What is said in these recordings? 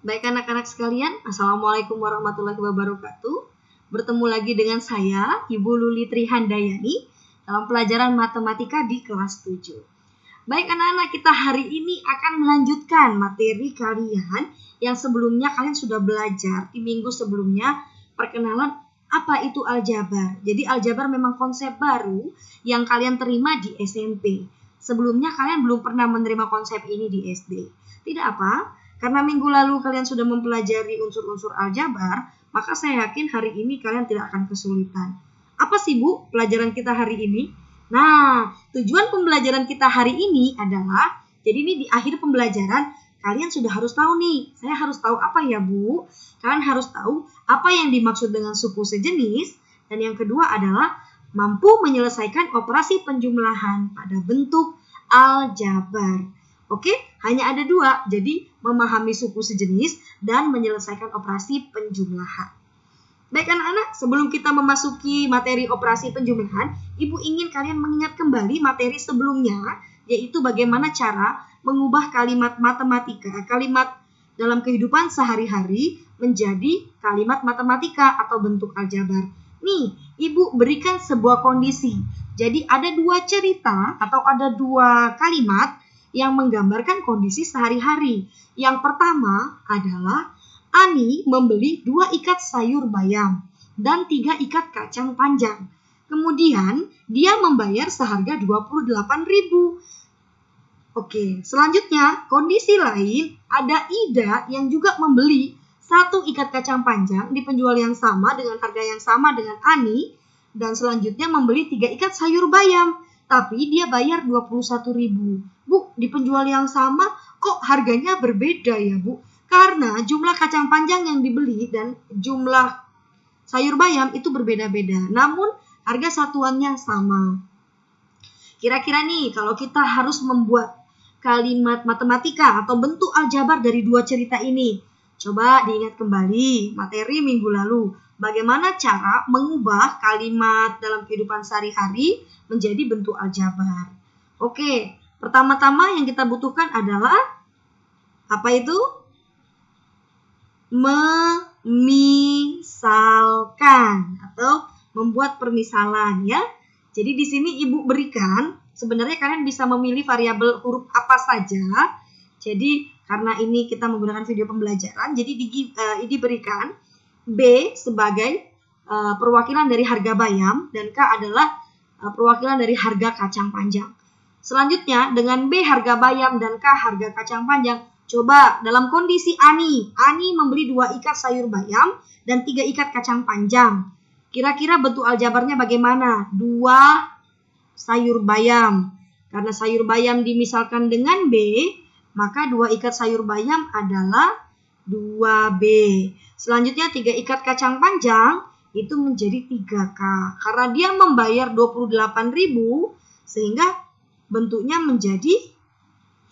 Baik anak-anak sekalian, Assalamualaikum warahmatullahi wabarakatuh. Bertemu lagi dengan saya, Ibu Luli Trihandayani, dalam pelajaran matematika di kelas 7. Baik anak-anak, kita hari ini akan melanjutkan materi kalian yang sebelumnya kalian sudah belajar di minggu sebelumnya, perkenalan apa itu aljabar. Jadi aljabar memang konsep baru yang kalian terima di SMP. Sebelumnya kalian belum pernah menerima konsep ini di SD. Tidak apa, karena minggu lalu kalian sudah mempelajari unsur-unsur aljabar, maka saya yakin hari ini kalian tidak akan kesulitan. Apa sih Bu pelajaran kita hari ini? Nah, tujuan pembelajaran kita hari ini adalah, jadi ini di akhir pembelajaran, kalian sudah harus tahu nih, saya harus tahu apa ya Bu? Kalian harus tahu apa yang dimaksud dengan suku sejenis, dan yang kedua adalah mampu menyelesaikan operasi penjumlahan pada bentuk aljabar. Oke, hanya ada dua, jadi memahami suku sejenis dan menyelesaikan operasi penjumlahan. Baik anak-anak, sebelum kita memasuki materi operasi penjumlahan, Ibu ingin kalian mengingat kembali materi sebelumnya, yaitu bagaimana cara mengubah kalimat matematika, kalimat dalam kehidupan sehari-hari menjadi kalimat matematika atau bentuk aljabar. Nih, Ibu berikan sebuah kondisi. Jadi ada dua cerita atau ada dua kalimat yang menggambarkan kondisi sehari-hari. Yang pertama adalah Ani membeli 2 ikat sayur bayam dan 3 ikat kacang panjang. Kemudian dia membayar seharga 28.000. Oke, selanjutnya kondisi lain ada Ida yang juga membeli 1 ikat kacang panjang di penjual yang sama dengan harga yang sama dengan Ani dan selanjutnya membeli 3 ikat sayur bayam. Tapi dia bayar 21.000. Bu, di penjual yang sama kok harganya berbeda ya Bu? Karena jumlah kacang panjang yang dibeli dan jumlah sayur bayam itu berbeda-beda. Namun harga satuannya sama. Kira-kira nih kalau kita harus membuat kalimat matematika atau bentuk aljabar dari dua cerita ini. Coba diingat kembali materi minggu lalu. Bagaimana cara mengubah kalimat dalam kehidupan sehari-hari menjadi bentuk aljabar. Oke, pertama-tama yang kita butuhkan adalah apa itu? Memisalkan atau membuat permisalan ya. Jadi di sini Ibu berikan, sebenarnya kalian bisa memilih variabel huruf apa saja. Jadi karena ini kita menggunakan video pembelajaran, jadi diberikan B sebagai perwakilan dari harga bayam dan K adalah perwakilan dari harga kacang panjang. Selanjutnya dengan B harga bayam dan K harga kacang panjang, coba dalam kondisi Ani membeli 2 ikat sayur bayam dan 3 ikat kacang panjang. Kira-kira bentuk aljabarnya bagaimana? 2 sayur bayam. Karena sayur bayam dimisalkan dengan B, maka 2 ikat sayur bayam adalah 2B. Selanjutnya 3 ikat kacang panjang itu menjadi 3K. Karena dia membayar 28.000 sehingga bentuknya menjadi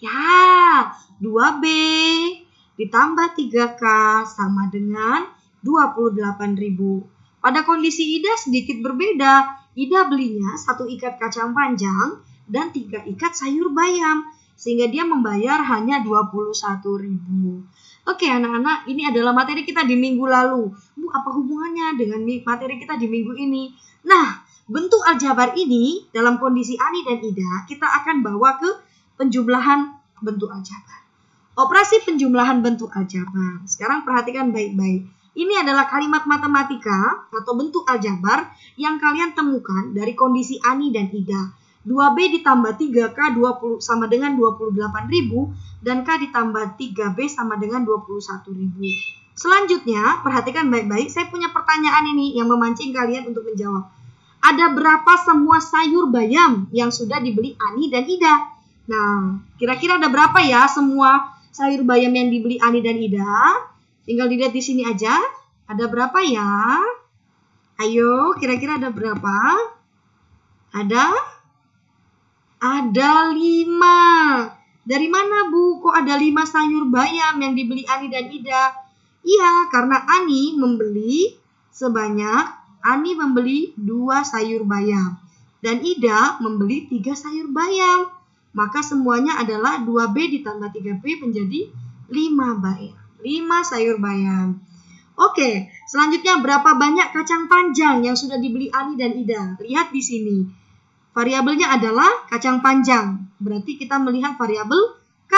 ya 2B ditambah 3K sama dengan 28.000. Pada kondisi Ida sedikit berbeda. Ida belinya 1 ikat kacang panjang dan 3 ikat sayur bayam sehingga dia membayar hanya 21.000. Oke anak-anak, ini adalah materi kita di minggu lalu. Bu, apa hubungannya dengan materi kita di minggu ini? Nah, bentuk aljabar ini dalam kondisi Ani dan Ida, kita akan bawa ke penjumlahan bentuk aljabar. Operasi penjumlahan bentuk aljabar. Sekarang perhatikan baik-baik. Ini adalah kalimat matematika atau bentuk aljabar yang kalian temukan dari kondisi Ani dan Ida. 2B ditambah 3K sama dengan 28.000 dan K ditambah 3B sama dengan 21.000. Selanjutnya, perhatikan baik-baik, saya punya pertanyaan ini yang memancing kalian untuk menjawab. Ada berapa semua sayur bayam yang sudah dibeli Ani dan Ida? Nah, kira-kira ada berapa ya semua sayur bayam yang dibeli Ani dan Ida? Tinggal dilihat di sini aja. Ada berapa ya? Ayo, kira-kira ada berapa? Ada 5. Dari mana Bu? Kok ada 5 sayur bayam yang dibeli Ani dan Ida? Iya, karena Ani membeli 2 sayur bayam. Dan Ida membeli 3 sayur bayam. Maka semuanya adalah 2B ditambah 3B menjadi 5 bayam. 5 sayur bayam. Oke, selanjutnya berapa banyak kacang panjang yang sudah dibeli Ani dan Ida? Lihat di sini. Variabelnya adalah kacang panjang. Berarti kita melihat variabel K.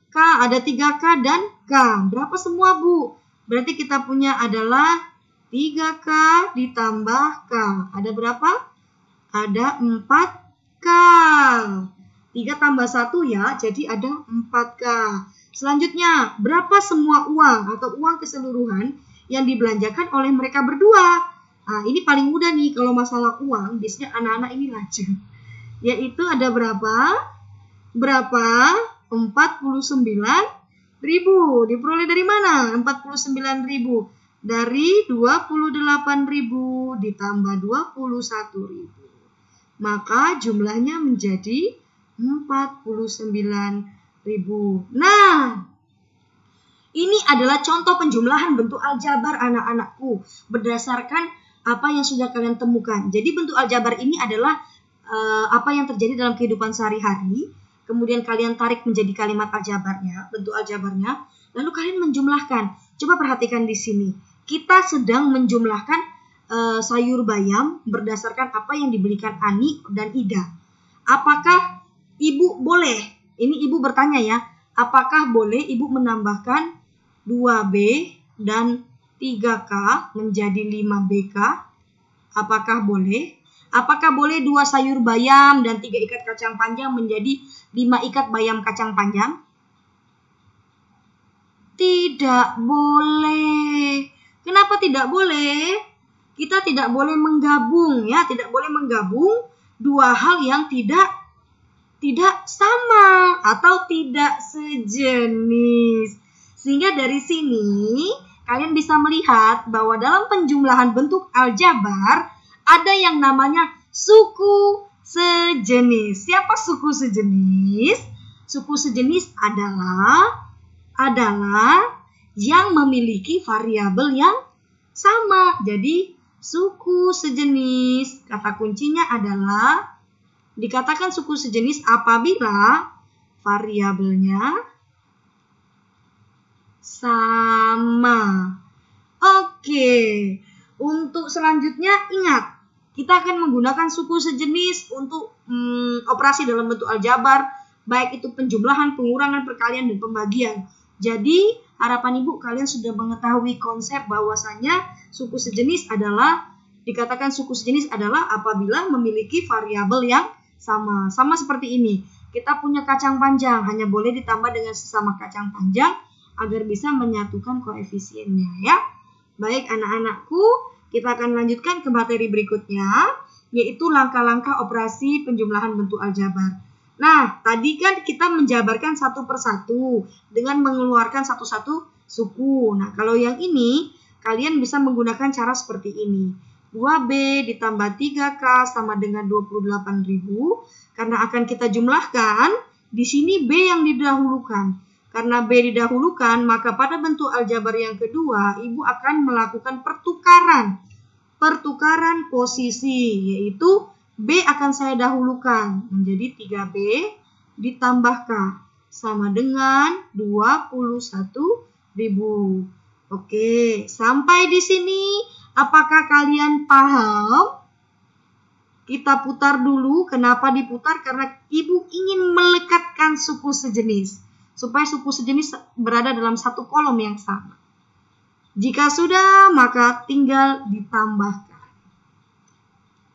K ada 3K dan K. Berapa semua, Bu? Berarti kita punya adalah 3K ditambah K. Ada berapa? Ada 4K. 3 tambah 1 ya, jadi ada 4K. Selanjutnya, berapa semua uang atau uang keseluruhan yang dibelanjakan oleh mereka berdua? Nah, ini paling mudah nih kalau masalah uang, biasanya anak-anak ini laju. Yaitu ada berapa? Berapa? 49.000. Diperoleh dari mana? 49.000. Dari 28.000 ditambah 21.000. Maka jumlahnya menjadi 49.000. Nah, ini adalah contoh penjumlahan bentuk aljabar anak-anakku berdasarkan apa yang sudah kalian temukan. Jadi bentuk aljabar ini adalah apa yang terjadi dalam kehidupan sehari-hari. Kemudian kalian tarik menjadi kalimat aljabarnya, bentuk aljabarnya. Lalu kalian menjumlahkan. Coba perhatikan di sini. Kita sedang menjumlahkan sayur bayam berdasarkan apa yang dibelikan Ani dan Ida. Apakah Ibu boleh? Ini Ibu bertanya ya. Apakah boleh Ibu menambahkan 2B dan 3K menjadi 5BK? Apakah boleh? Apakah boleh 2 sayur bayam dan 3 ikat kacang panjang menjadi 5 ikat bayam kacang panjang? Tidak boleh. Kenapa tidak boleh? Kita tidak boleh menggabung ya, tidak boleh menggabung 2 hal yang tidak sama atau tidak sejenis. Sehingga dari sini kalian bisa melihat bahwa dalam penjumlahan bentuk aljabar ada yang namanya suku sejenis. Siapa suku sejenis? Suku sejenis adalah yang memiliki variabel yang sama. Jadi suku sejenis, kata kuncinya adalah dikatakan suku sejenis apabila variabelnya sama. Oke, untuk selanjutnya ingat, kita akan menggunakan suku sejenis untuk operasi dalam bentuk aljabar, baik itu penjumlahan, pengurangan, perkalian, dan pembagian. Jadi, harapan Ibu kalian sudah mengetahui konsep bahwasanya suku sejenis adalah, dikatakan suku sejenis adalah apabila memiliki variabel yang sama. Sama seperti ini, kita punya kacang panjang, hanya boleh ditambah dengan sesama kacang panjang agar bisa menyatukan koefisiennya ya. Baik anak-anakku, kita akan lanjutkan ke materi berikutnya, yaitu langkah-langkah operasi penjumlahan bentuk aljabar. Nah, tadi kan kita menjabarkan satu persatu dengan mengeluarkan satu-satu suku. Nah, kalau yang ini, kalian bisa menggunakan cara seperti ini. 2B ditambah 3K sama dengan 28.000. Karena akan kita jumlahkan, di sini B yang didahulukan. Karena B didahulukan, maka pada bentuk aljabar yang kedua, Ibu akan melakukan pertukaran posisi, yaitu B akan saya dahulukan menjadi 3B ditambah K sama dengan 21.000. Oke, sampai di sini apakah kalian paham? Kita putar dulu. Kenapa diputar? Karena Ibu ingin melekatkan suku sejenis, supaya suku sejenis berada dalam satu kolom yang sama. Jika sudah, maka tinggal ditambahkan.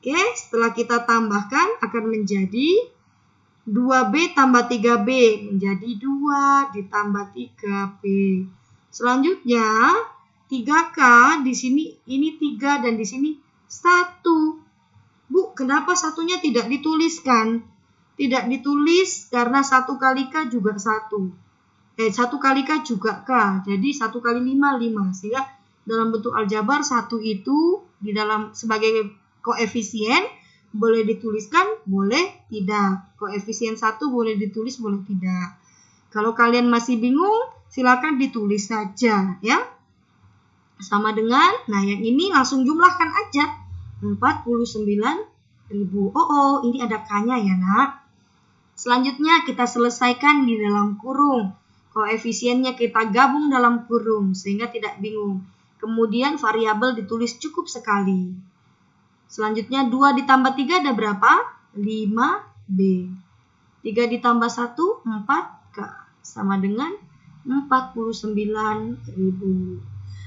Oke, setelah kita tambahkan akan menjadi 2B tambah 3B menjadi 2 ditambah 3B. Selanjutnya 3K di sini ini 3 dan di sini 1. Bu, kenapa satunya tidak dituliskan? Tidak ditulis karena 1 kali K juga 1. 1 kali K juga K. Jadi 1 kali 5, 5. Sehingga dalam bentuk aljabar 1 itu di dalam sebagai koefisien boleh dituliskan, boleh tidak. Koefisien 1 boleh ditulis, boleh tidak. Kalau kalian masih bingung, silakan ditulis saja ya. Sama dengan, nah yang ini langsung jumlahkan aja. 49.000. Oh, ini ada K-nya ya nak. Selanjutnya kita selesaikan di dalam kurung. Koefisiennya kita gabung dalam kurung sehingga tidak bingung. Kemudian variabel ditulis cukup sekali. Selanjutnya 2 ditambah 3 ada berapa? 5B. 3 ditambah 1, 4K. Sama dengan 49.000.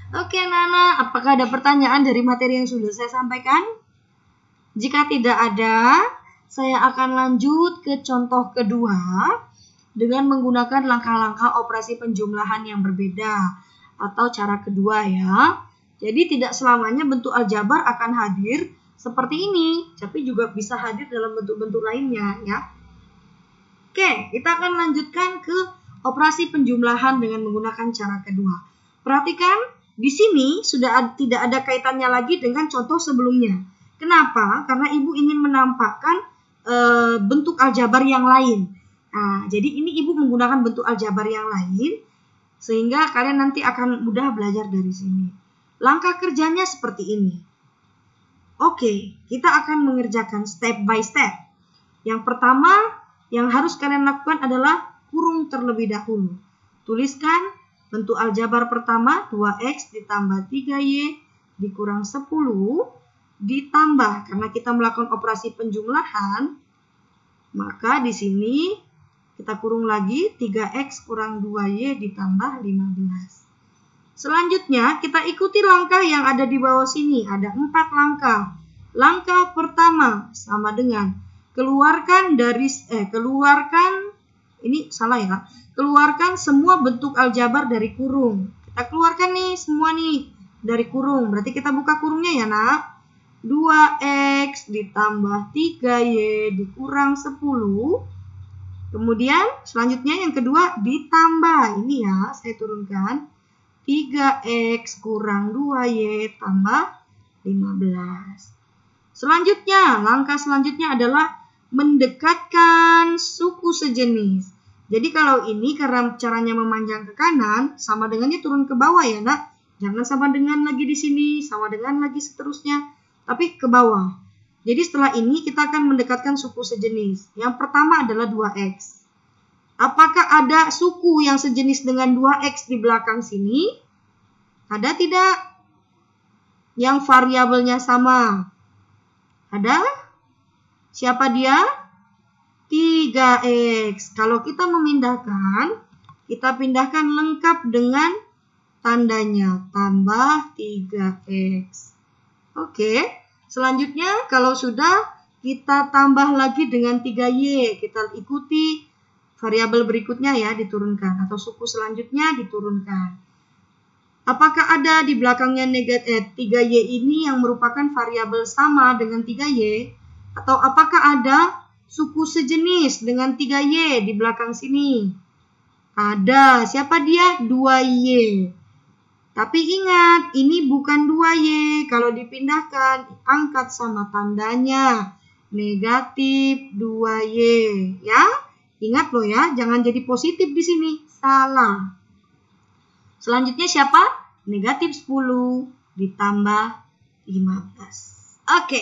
Oke anak-anak, apakah ada pertanyaan dari materi yang sudah saya sampaikan? Jika tidak ada, saya akan lanjut ke contoh kedua dengan menggunakan langkah-langkah operasi penjumlahan yang berbeda atau cara kedua ya. Jadi tidak selamanya bentuk aljabar akan hadir seperti ini, tapi juga bisa hadir dalam bentuk-bentuk lainnya ya. Oke, kita akan lanjutkan ke operasi penjumlahan dengan menggunakan cara kedua. Perhatikan, di sini sudah tidak ada kaitannya lagi dengan contoh sebelumnya. Kenapa? Karena ibu ingin menampakkan bentuk aljabar yang lain. Nah, jadi ini ibu menggunakan bentuk aljabar yang lain sehingga kalian nanti akan mudah belajar dari sini. Langkah kerjanya seperti ini. Oke, kita akan mengerjakan step by step. Yang pertama yang harus kalian lakukan adalah kurung terlebih dahulu. Tuliskan bentuk aljabar pertama 2x ditambah 3y dikurang 10 ditambah, karena kita melakukan operasi penjumlahan, maka di sini kita kurung lagi 3x kurang 2y ditambah 15. Selanjutnya kita ikuti langkah yang ada di bawah sini. Ada 4 langkah. Langkah pertama sama dengan keluarkan semua bentuk aljabar dari kurung. Kita keluarkan nih semua nih dari kurung. Berarti kita buka kurungnya ya nak. 2x ditambah 3y dikurang 10. Kemudian selanjutnya yang kedua ditambah. Ini ya saya turunkan. 3x kurang 2y tambah 15. Selanjutnya, langkah selanjutnya adalah mendekatkan suku sejenis. Jadi kalau ini karena caranya memanjang ke kanan, sama dengannya turun ke bawah ya nak. Jangan sama dengan lagi di sini, sama dengan lagi seterusnya, tapi ke bawah. Jadi setelah ini kita akan mendekatkan suku sejenis. Yang pertama adalah 2x. Apakah ada suku yang sejenis dengan 2x di belakang sini? Ada tidak? Yang variabelnya sama. Ada? Siapa dia? 3x. Kalau kita memindahkan, kita pindahkan lengkap dengan tandanya. Tambah 3x. Oke. Selanjutnya kalau sudah, kita tambah lagi dengan 3y. Kita ikuti variabel berikutnya ya, diturunkan. Atau suku selanjutnya diturunkan. Apakah ada di belakangnya 3y ini yang merupakan variabel sama dengan 3y? Atau apakah ada suku sejenis dengan 3y di belakang sini? Ada. Siapa dia? 2y. Tapi ingat, ini bukan 2y. Kalau dipindahkan, angkat sama tandanya. Negatif 2y. Ya, ingat loh ya, jangan jadi positif di sini. Salah. Selanjutnya siapa? Negatif 10 ditambah 15. Oke.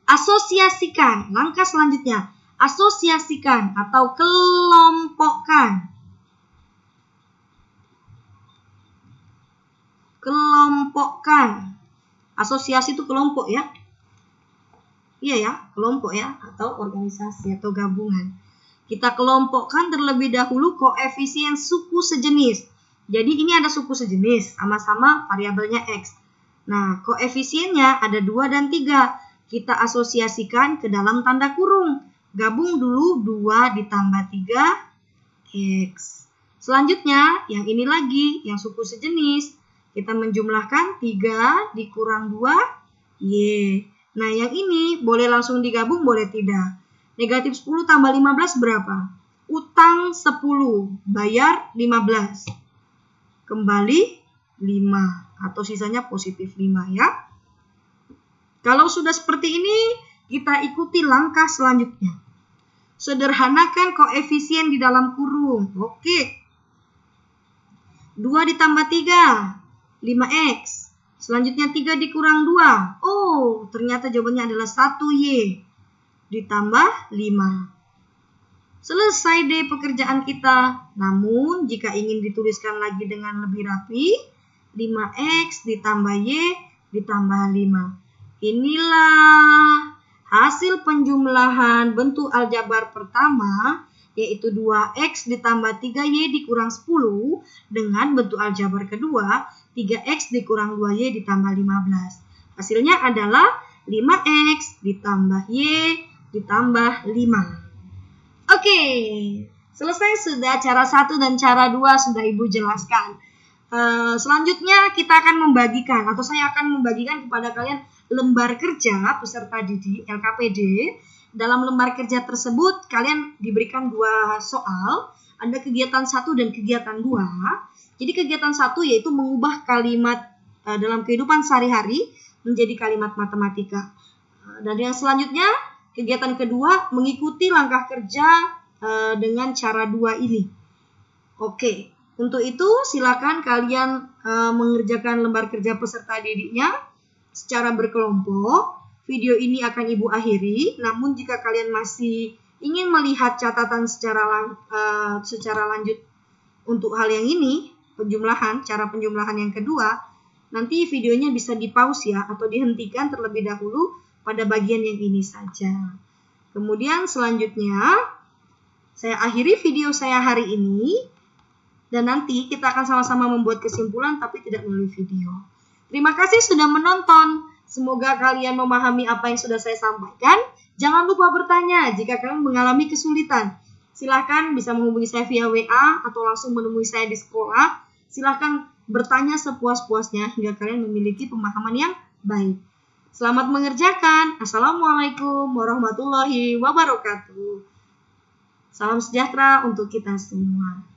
Asosiasikan. Langkah selanjutnya. Asosiasikan atau kelompokkan. Kelompokkan. Asosiasi itu kelompok ya. Iya ya, kelompok ya. Atau organisasi atau gabungan. Kita kelompokkan terlebih dahulu koefisien suku sejenis. Jadi ini ada suku sejenis, sama-sama variabelnya x. Nah, koefisiennya ada 2 dan 3. Kita asosiasikan ke dalam tanda kurung. Gabung dulu 2 ditambah 3x. Selanjutnya, yang ini lagi, yang suku sejenis. Kita menjumlahkan 3 dikurang 2y. Nah, yang ini boleh langsung digabung, boleh tidak. Negatif 10 tambah 15 berapa? Utang 10, bayar 15. Kembali 5 atau sisanya positif 5 ya. Kalau sudah seperti ini, kita ikuti langkah selanjutnya. Sederhanakan koefisien di dalam kurung. Oke. 2 ditambah 3, 5x. Selanjutnya 3 dikurang 2. Oh, ternyata jawabannya adalah 1y ditambah 5. Selesai deh pekerjaan kita. Namun jika ingin dituliskan lagi dengan lebih rapi, 5X ditambah Y ditambah 5. Inilah hasil penjumlahan bentuk aljabar pertama, yaitu 2X ditambah 3Y dikurang 10 dengan bentuk aljabar kedua, 3X dikurang 2Y ditambah 15. Hasilnya adalah 5X ditambah Y ditambah 5. Oke, selesai sudah cara 1 dan cara 2 sudah Ibu jelaskan. Selanjutnya kita akan membagikan atau saya akan membagikan kepada kalian lembar kerja peserta didik LKPD. Dalam lembar kerja tersebut kalian diberikan 2 soal, ada kegiatan 1 dan kegiatan 2. Jadi kegiatan 1 yaitu mengubah kalimat dalam kehidupan sehari-hari menjadi kalimat matematika. Dan yang selanjutnya kegiatan kedua mengikuti langkah kerja dengan cara 2 ini. Oke, untuk itu silakan kalian mengerjakan lembar kerja peserta didiknya secara berkelompok. Video ini akan Ibu akhiri, namun jika kalian masih ingin melihat catatan secara lanjut untuk hal yang ini, cara penjumlahan yang kedua, nanti videonya bisa di-pause ya atau dihentikan terlebih dahulu pada bagian yang ini saja. Kemudian selanjutnya saya akhiri video saya hari ini dan nanti kita akan sama-sama membuat kesimpulan tapi tidak melalui video. Terima kasih sudah menonton. Semoga kalian memahami apa yang sudah saya sampaikan. Jangan lupa bertanya jika kalian mengalami kesulitan. Silakan bisa menghubungi saya via WA atau langsung menemui saya di sekolah. Silakan bertanya sepuas-puasnya hingga kalian memiliki pemahaman yang baik. Selamat mengerjakan. Assalamualaikum warahmatullahi wabarakatuh. Salam sejahtera untuk kita semua.